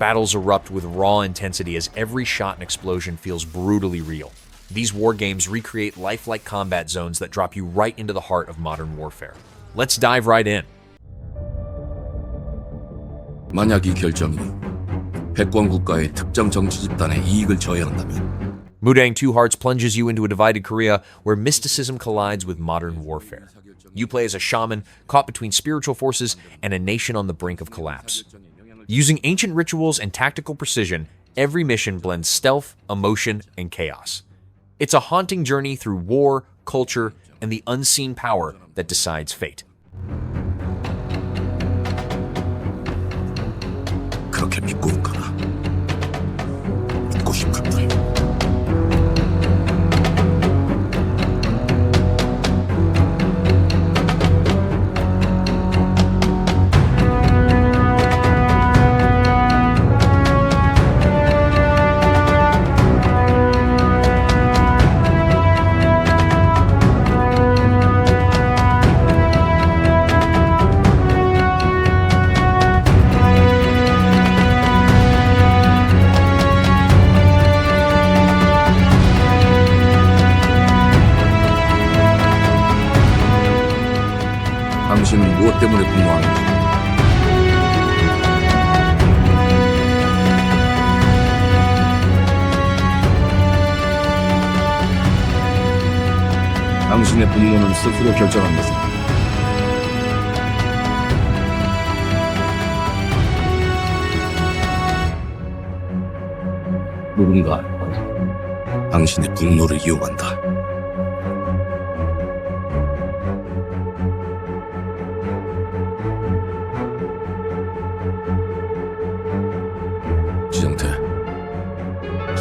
Battles erupt with raw intensity as every shot and explosion feels brutally real. These war games recreate lifelike combat zones that drop you right into the heart of modern warfare. Let's dive right in. 만약 이 결정이 패권 국가의 특정 정치 집단의 이익을 저해한다면 Mudang Two Hearts plunges you into a divided Korea where mysticism collides with modern warfare. You play as a shaman caught between spiritual forces and a nation on the brink of collapse. Using ancient rituals and tactical precision, every mission blends stealth, emotion, and chaos. It's a haunting journey through war, culture, and the unseen power that decides fate. 그렇게 믿고 있거나 믿고 싶었다. 당신은 무엇 때문에 분노하는가? 당신의 분노는 스스로 결정한 것입니다. 누군가 당신의 분노를 이용한다.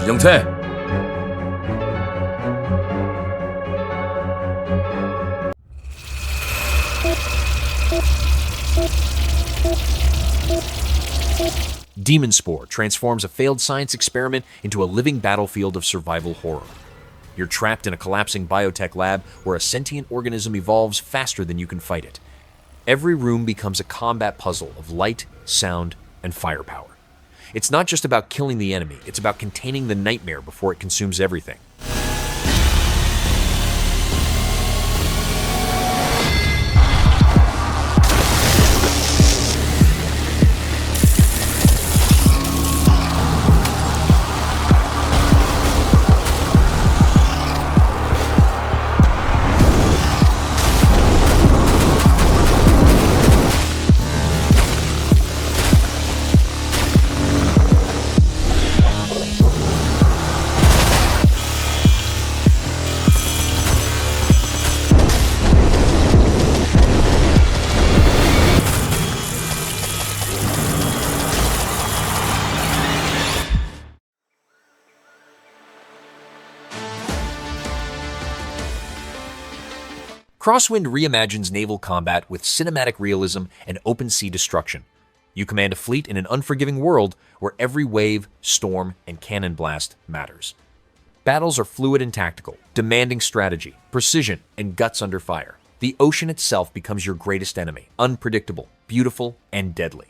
지정태! Demon Spore transforms a failed science experiment into a living battlefield of survival horror. You're trapped in a collapsing biotech lab where a sentient organism evolves faster than you can fight it. Every room becomes a combat puzzle of light, sound, and firepower. It's not just about killing the enemy, it's about containing the nightmare before it consumes everything. Crosswind reimagines naval combat with cinematic realism and open-sea destruction. You command a fleet in an unforgiving world where every wave, storm, and cannon blast matters. Battles are fluid and tactical, demanding strategy, precision, and guts under fire. The ocean itself becomes your greatest enemy, unpredictable, beautiful, and deadly.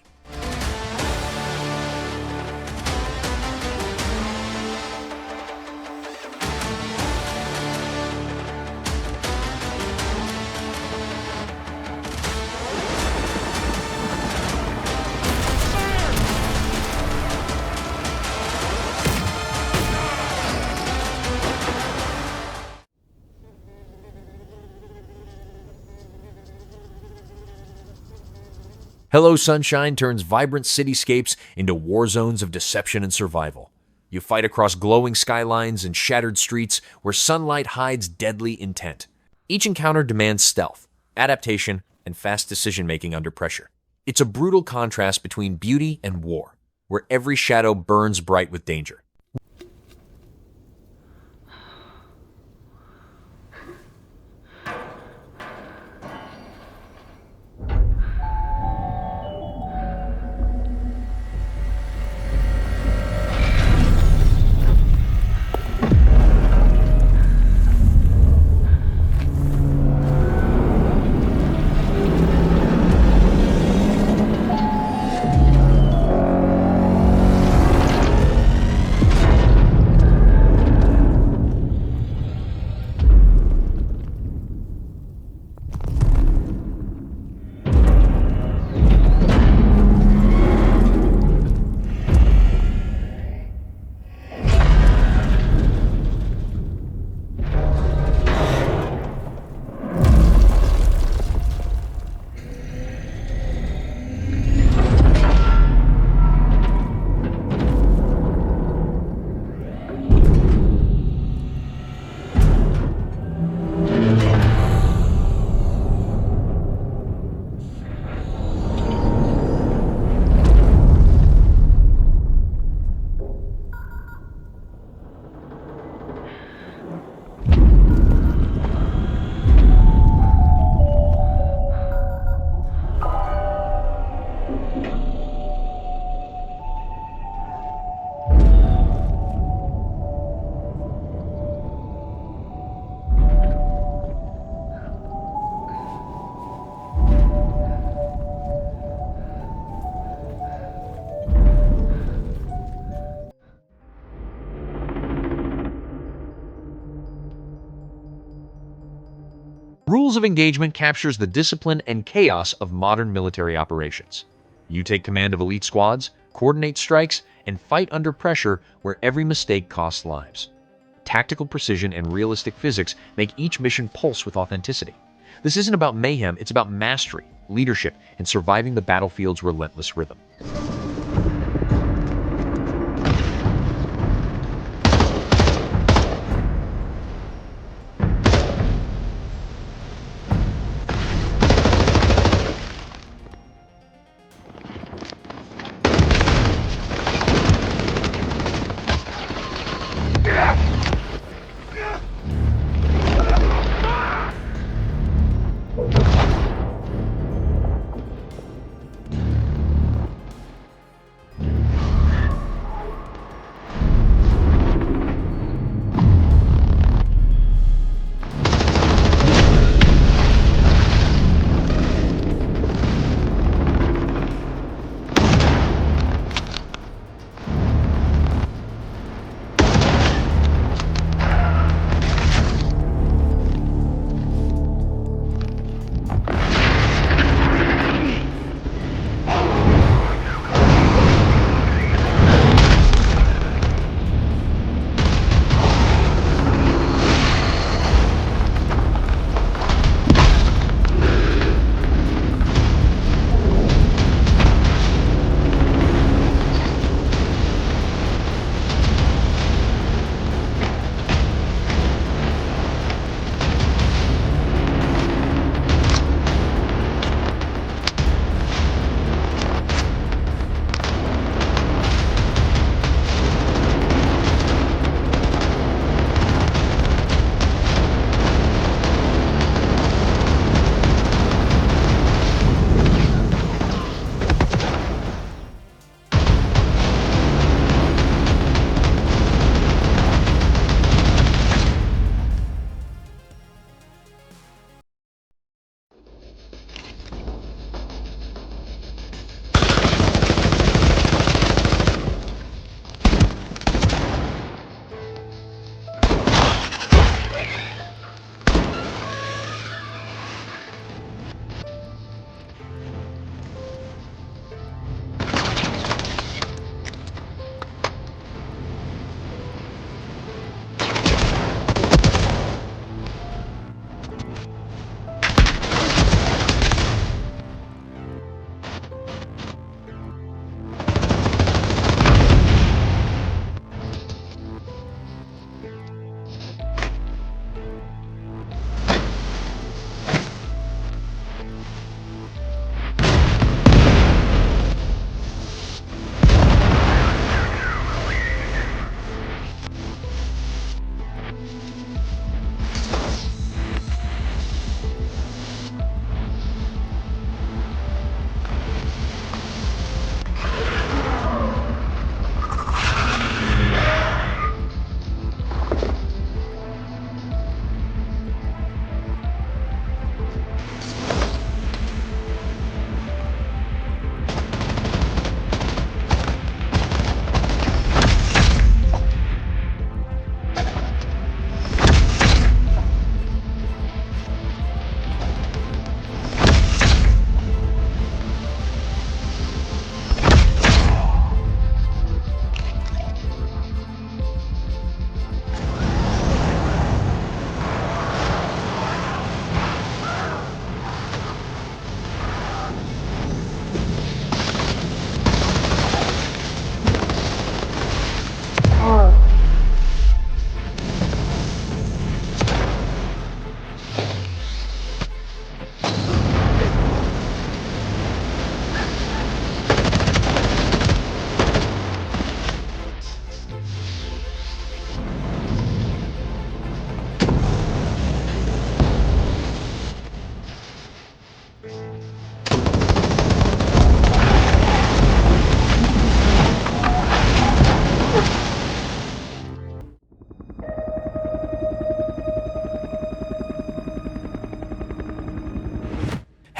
Hello Sunshine turns vibrant cityscapes into war zones of deception and survival. You fight across glowing skylines and shattered streets where sunlight hides deadly intent. Each encounter demands stealth, adaptation, and fast decision-making under pressure. It's a brutal contrast between beauty and war, where every shadow burns bright with danger. Rules of Engagement captures the discipline and chaos of modern military operations. You take command of elite squads, coordinate strikes, and fight under pressure where every mistake costs lives. Tactical precision and realistic physics make each mission pulse with authenticity. This isn't about mayhem, it's about mastery, leadership, and surviving the battlefield's relentless rhythm.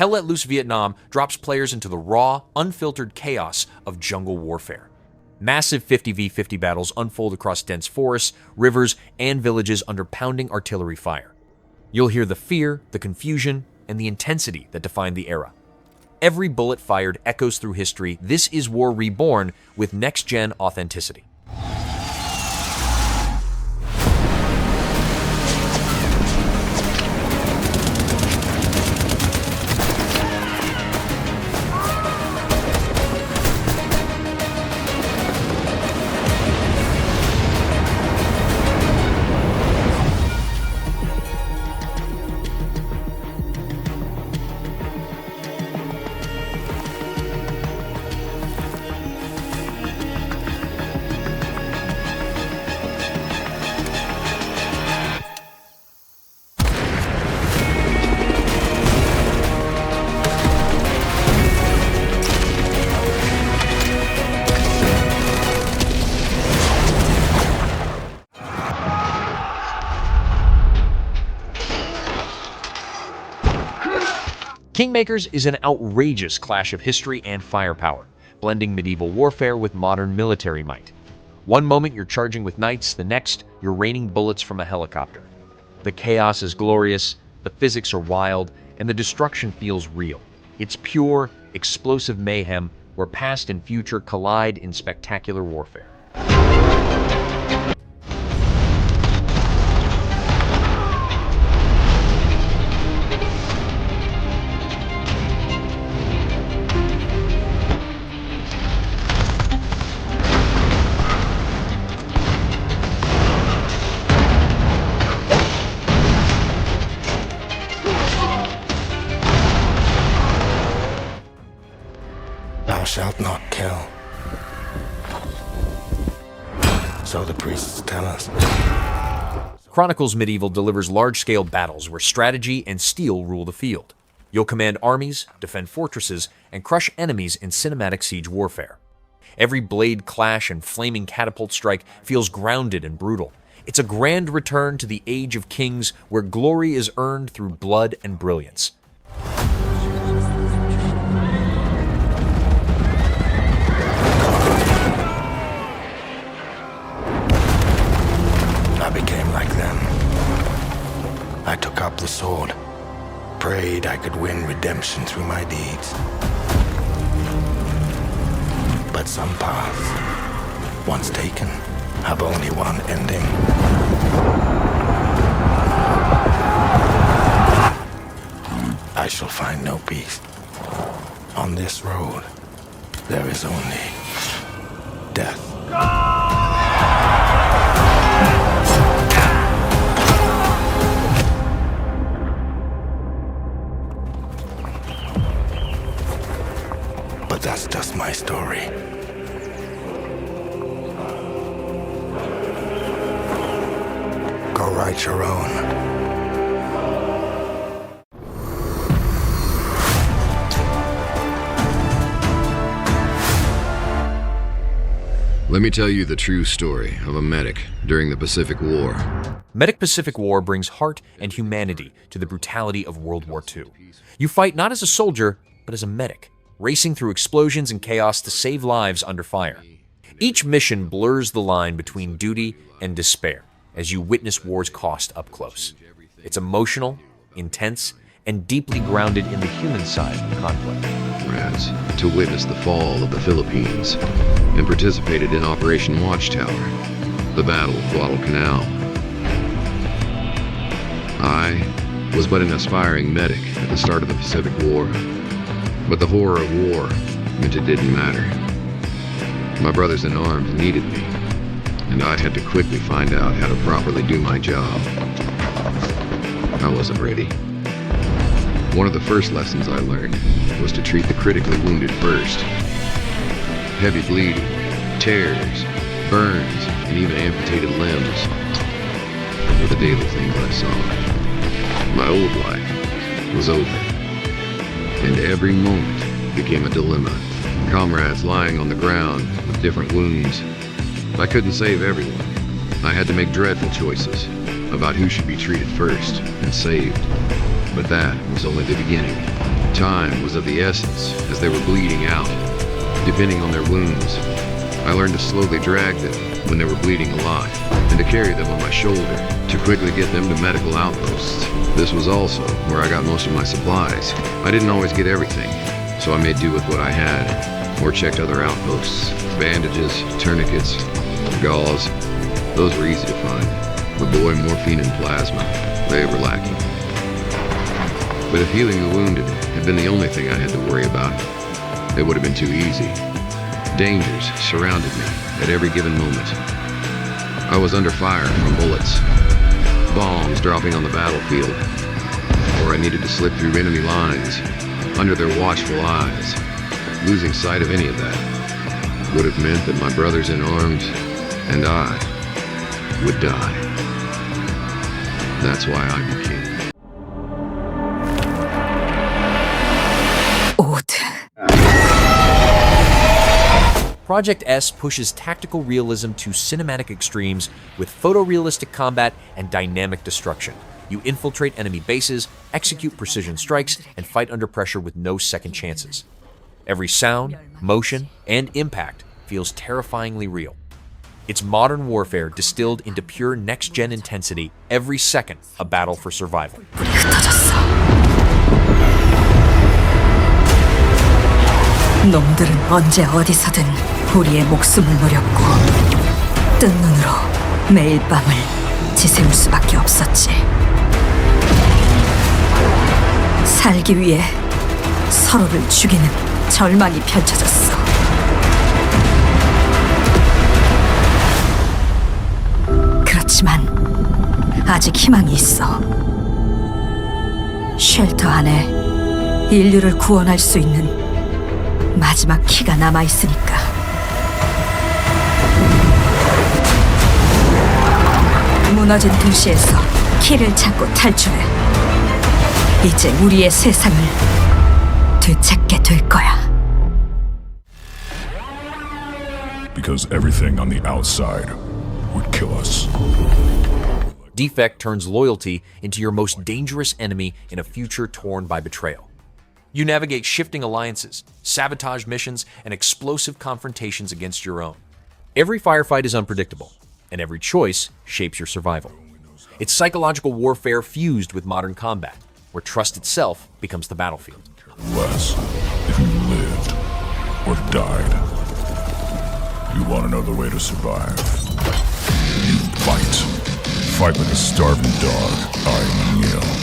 Hell Let Loose Vietnam drops players into the raw, unfiltered chaos of jungle warfare. Massive 50v50 battles unfold across dense forests, rivers, and villages under pounding artillery fire. You'll hear the fear, the confusion, and the intensity that defined the era. Every bullet fired echoes through history. This is war reborn with next-gen authenticity. Kingmakers is an outrageous clash of history and firepower, blending medieval warfare with modern military might. One moment you're charging with knights, the next you're raining bullets from a helicopter. The chaos is glorious, the physics are wild, and the destruction feels real. It's pure, explosive mayhem where past and future collide in spectacular warfare. Thou shalt not kill. So the priests tell us. Chronicles Medieval delivers large-scale battles where strategy and steel rule the field. You'll command armies, defend fortresses, and crush enemies in cinematic siege warfare. Every blade clash and flaming catapult strike feels grounded and brutal. It's a grand return to the Age of Kings where glory is earned through blood and brilliance. I became like them. I took up the sword, prayed I could win redemption through my deeds. But some paths, once taken, have only one ending. I shall find no peace. On this road, there is only death. But that's just my story. Go write your own. Let me tell you the true story of a medic during the Pacific War. Medic Pacific War brings heart and humanity to the brutality of World War II. You fight not as a soldier, but as a medic, racing through explosions and chaos to save lives under fire. Each mission blurs the line between duty and despair as you witness war's cost up close. It's emotional, intense, and deeply grounded in the human side of the conflict. Whereas to witness the fall of the Philippines and participated in Operation Watchtower, the Battle of Guadalcanal. I was but an aspiring medic at the start of the Pacific War, but the horror of war meant it didn't matter. My brothers in arms needed me, and I had to quickly find out how to properly do my job. I wasn't ready. One of the first lessons I learned was to treat the critically wounded first. Heavy bleeding, tears, burns, and even amputated limbs were the daily things I saw. My old life was over, and every moment became a dilemma. Comrades lying on the ground with different wounds. I couldn't save everyone. I had to make dreadful choices about who should be treated first and saved. But that was only the beginning. Time was of the essence as they were bleeding out, depending on their wounds. I learned to slowly drag them when they were bleeding alive, and to carry them on my shoulder to quickly get them to medical outposts. This was also where I got most of my supplies. I didn't always get everything, so I made do with what I had, or checked other outposts. Bandages, tourniquets, gauze, those were easy to find. But boy, morphine and plasma, they were lacking. But if healing the wounded had been the only thing I had to worry about, it would have been too easy. Dangers surrounded me at every given moment. I was under fire from bullets, bombs dropping on the battlefield, or I needed to slip through enemy lines under their watchful eyes. Losing sight of any of that would have meant that my brothers in arms and I would die. That's why I became. Project S pushes tactical realism to cinematic extremes with photorealistic combat and dynamic destruction. You infiltrate enemy bases, execute precision strikes, and fight under pressure with no second chances. Every sound, motion, and impact feels terrifyingly real. It's modern warfare distilled into pure next-gen intensity, every second a battle for survival. 놈들은 언제 어디서든 우리의 목숨을 노렸고 뜬 눈으로 매일 밤을 지새울 수밖에 없었지. 살기 위해 서로를 죽이는 절망이 펼쳐졌어. 그렇지만 아직 희망이 있어. 쉘터 안에 인류를 구원할 수 있는 마지막 키가 남아있으니까. 무너진 도시에서 키를 찾고 탈출해. 이제 우리의 세상을 되찾게 될 거야. Because everything on the outside would kill us. DEFECT turns loyalty into your most dangerous enemy in a future torn by betrayal. You navigate shifting alliances, sabotage missions, and explosive confrontations against your own. Every firefight is unpredictable, and every choice shapes your survival. It's psychological warfare fused with modern combat, where trust itself becomes the battlefield. Less if you lived or died. You want to know the way to survive. You fight. Fight like a starving dog, eyeing a meal.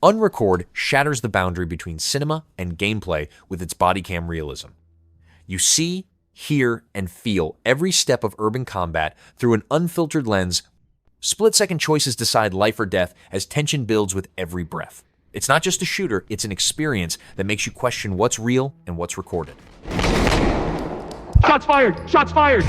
Unrecord shatters the boundary between cinema and gameplay with its bodycam realism. You see, hear, and feel every step of urban combat through an unfiltered lens. Split-second choices decide life or death as tension builds with every breath. It's not just a shooter, it's an experience that makes you question what's real and what's recorded. Shots fired! Shots fired!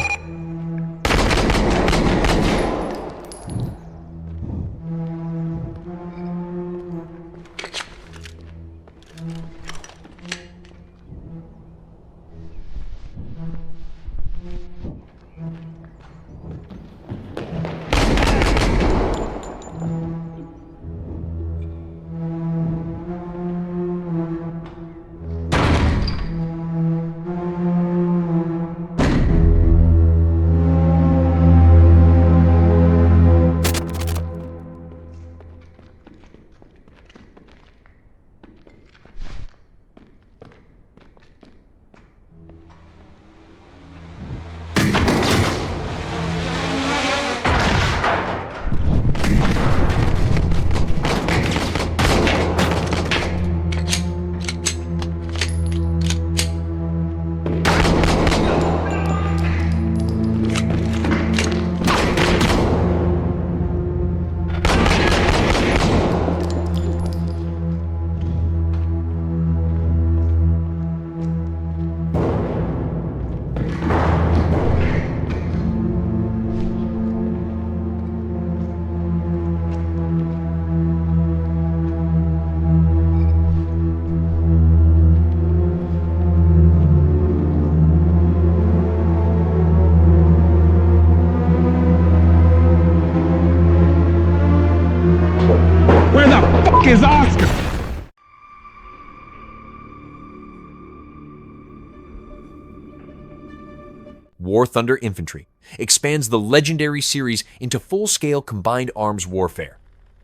War Thunder Infantry expands the legendary series into full-scale combined arms warfare.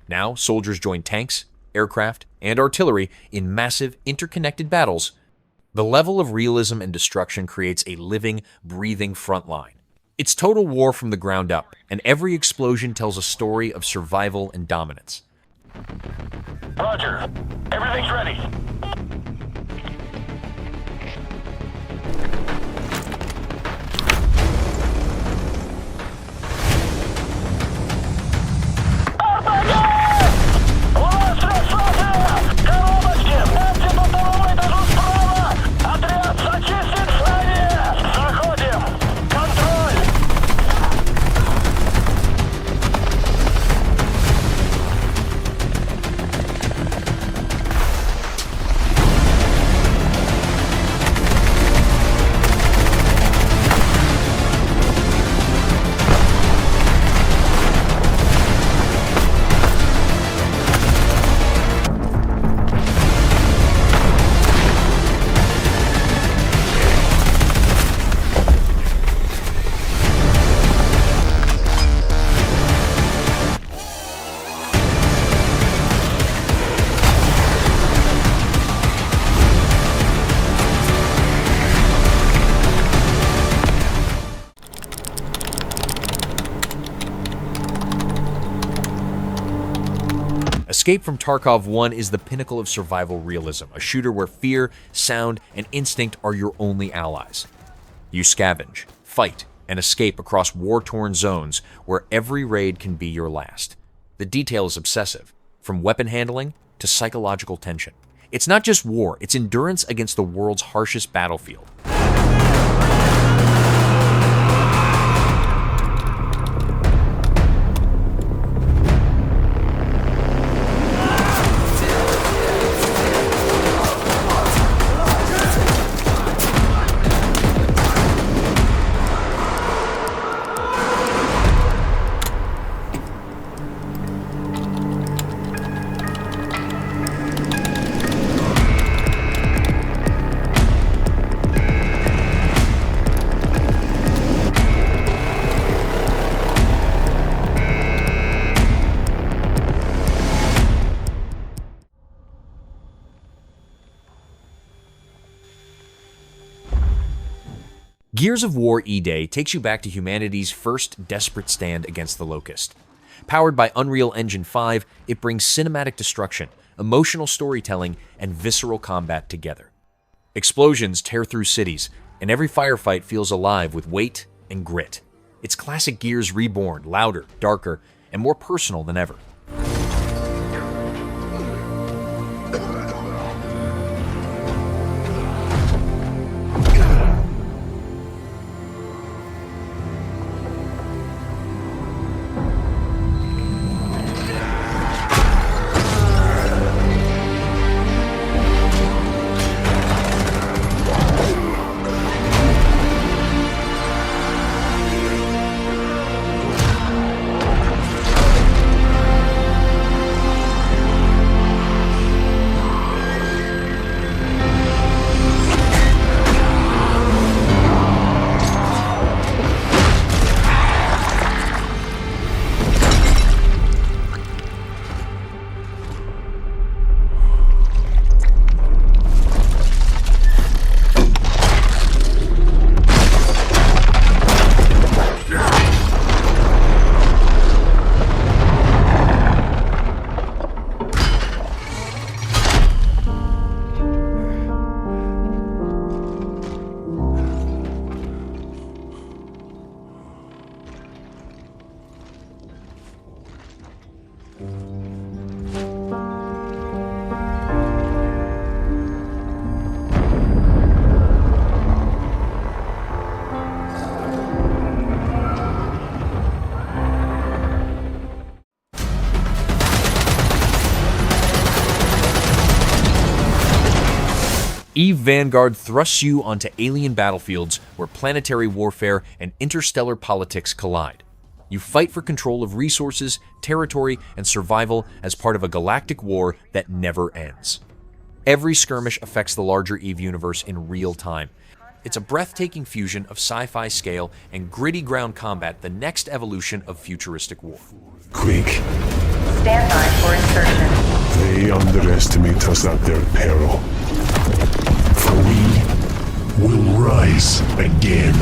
Now, soldiers join tanks, aircraft, and artillery in massive, interconnected battles. The level of realism and destruction creates a living, breathing front line. It's total war from the ground up, and every explosion tells a story of survival and dominance. Roger. Everything's ready. Escape from Tarkov 1 is the pinnacle of survival realism, a shooter where fear, sound, and instinct are your only allies. You scavenge, fight, and escape across war-torn zones where every raid can be your last. The detail is obsessive, from weapon handling to psychological tension. It's not just war, it's endurance against the world's harshest battlefield. Gears of War E-Day takes you back to humanity's first desperate stand against the Locust. Powered by Unreal Engine 5, it brings cinematic destruction, emotional storytelling, and visceral combat together. Explosions tear through cities, and every firefight feels alive with weight and grit. It's classic Gears reborn, louder, darker, and more personal than ever. EVE Vanguard thrusts you onto alien battlefields where planetary warfare and interstellar politics collide. You fight for control of resources, territory, and survival as part of a galactic war that never ends. Every skirmish affects the larger EVE universe in real time. It's a breathtaking fusion of sci-fi scale and gritty ground combat, the next evolution of futuristic war. Quick, Stand by for insertion. they underestimate us at their peril. For we will rise again.